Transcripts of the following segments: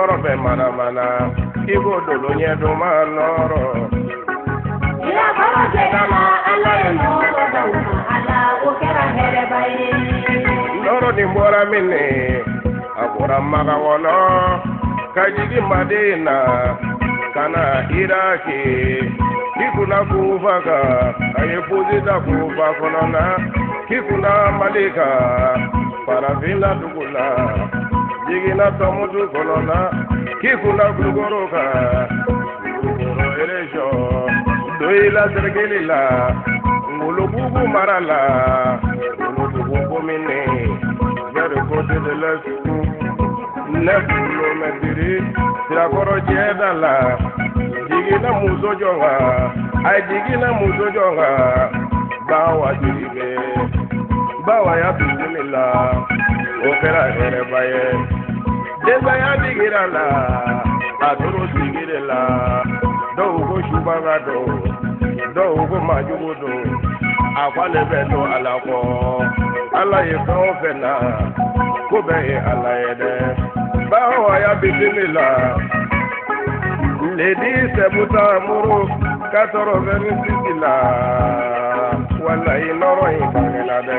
noro be mana mana igo dolo nyedo manoro ila baba jedala Allah noro dauma ala okera here baye noro ni mbora mine abora maga wono kajigi madina kana iraki kikuna kuvaga ayepuzita kuva konona kikuna malika paravina dugula jigina tomudu konona kikuna gugoroka gugoro erejo doila sergelila ngulubugu marala ngulubugu mine yare kote de l'est 9 kilometri tirakoro jedala jigina muso jonga ay jigina muso jonga bawa jige bawa ya bismilla okera here baye deba ya digira la adoro digire la do go shubaga do go majugo do akwale beto alako ala ye ko fena ko be ala yede bawa ya bismilla ledi sebuta muru 426 la wala inoro ingela de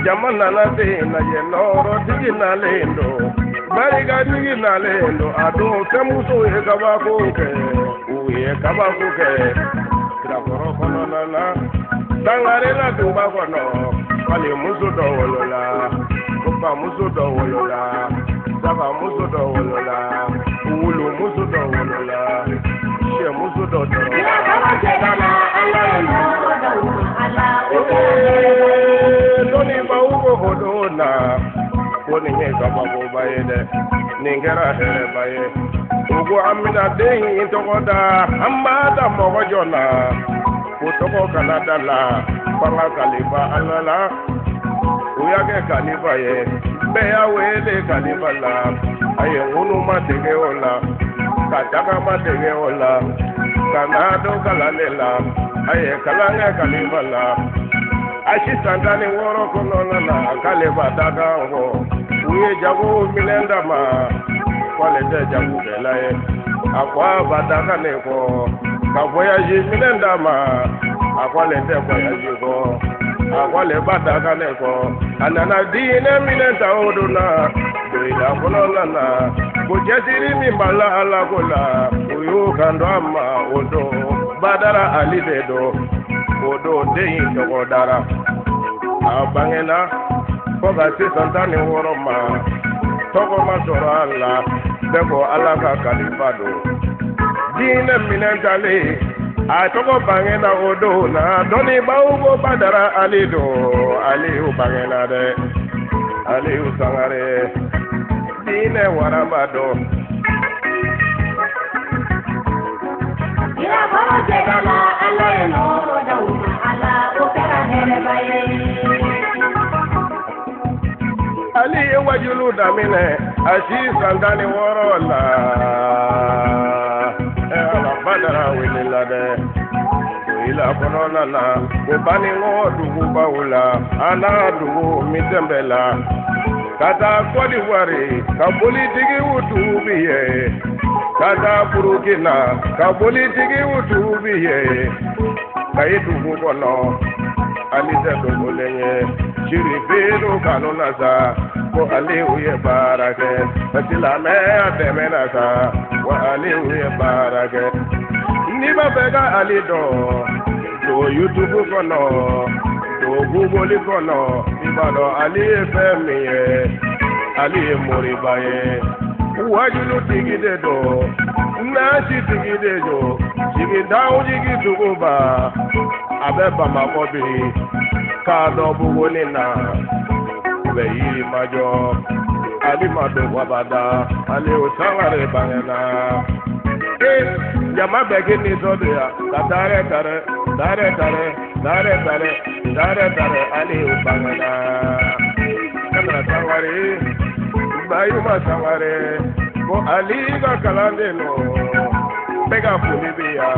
jamana na de na ye noro digina lendo bariga digina lendo ado kemuso e kabako ke uye kabako ke trakoro kono na tangare la duba kono kali muso do wolola kopa muso do wolola saka muso do wolola ulu muso do wolola she muso do do ila baba jedala Allah noro dauma ala okera doni baugo hodona woni ne kaba go bayede ningera here baye ugo amina dehi tokoda amada mogojona utoko kanada la panga kalifa alala uyage kalifa ye beya wele kalifa la aye unu matege ola kataka matege ola kanado kalalela aye kalanga kalifa la ashi santani woro kono na kalifa daga ngo uye jago milenda ma kwale te jago belaye akwa badaka neko ka voyage milenda ma akwale te voyage ko akwale badaka neko anana dine milenda oduna doida kono na kujasiri mimbala ala kola uyu kando ama odo badara alidedo odo deyi togo dara abangena foga si santani woroma togo masoro ala beko ala ka kalifado dine minentale a togo bangena odo na doni baugo badara alido aliu bangena de aliu sangare dine warabado ila baba jedala Allah noro dauma ala okera here baye ali wajulu damine ashi sandani worola ala badara wilila de ila konola na kubani ngodu kubawula ana dugu mitembela kata kodi wari ka politiki utubiye kata burukina ka politiki utubiye kai dugu kono alite dogolenye shirifelu kanuna sa ko aliu ye barake batilame ademena sa wa aliu ye barake ni babega alido do YouTube kono do Google kono ibado ali femiye ali moribaye wajulu tigide do nasi tigide jo jigidau jigituba abeba makobi kado bugonina beyi majo ali mado wabada ali usangare bangena jama begini sodia dare ali ubangena kana sangare bayu masangare ko ali ga kalande no bega fulibia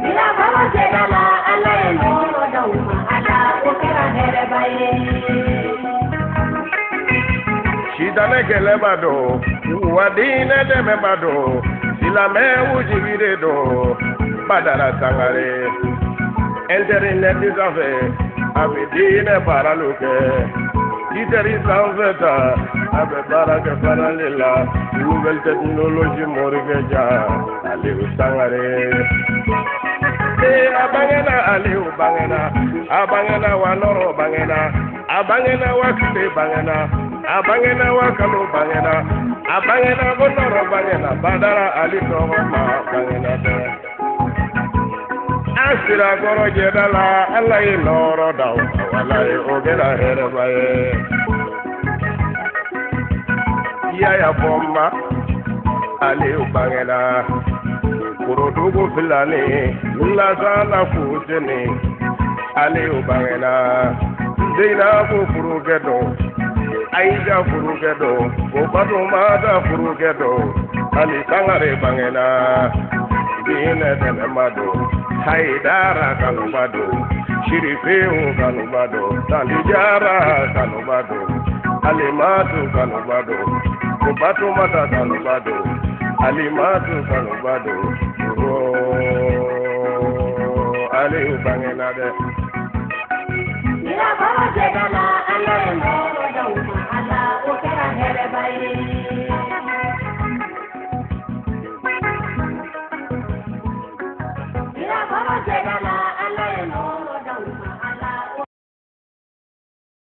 ila baba jedala Allah noro dauma ala okera here baye silamɛ kɛlɛba don wa diinɛ dɛmɛba don silamɛ wujibire don Badara Sangare internet sanfɛ a bɛ diinɛ baaralu kɛ titɛri sanfɛ ta a bɛ baara kɛ farali la nouvelle technologie Morikɛ Ja Aliyu Sangare a bangena Aliyu bangena a bangena wa nɔrɔ bangena a bangena wa tile bangena a bangena wa kalo bangena a bangena ko nɔrɔ bangena Badara Ali tɔgɔ ma bangena dɛ an sira kɔrɔ jɛda la Ala ye nɔrɔ da o ma walayi o kɛra hɛrɛba ye yaya fɔ n ma Aliyu bangena Korodugu Filani Lasana Fuseni Aliyu bangena Zainabu furukɛ don Aisha furukɛ don ko Fatumata furukɛ don Ali Sangare bangena diinɛ dɛmɛma don Haidara kanuba don Shirifewu kanuba don Sandijara kanuba don Alimatu kanuba don ko Fatumata kanuba don Alimatu kanuba don Aliyu bangena dɛ Ila baba jedala Ala ye nɔrɔ da u ma Ala o kɛra hɛrɛba ye Ila baba jedala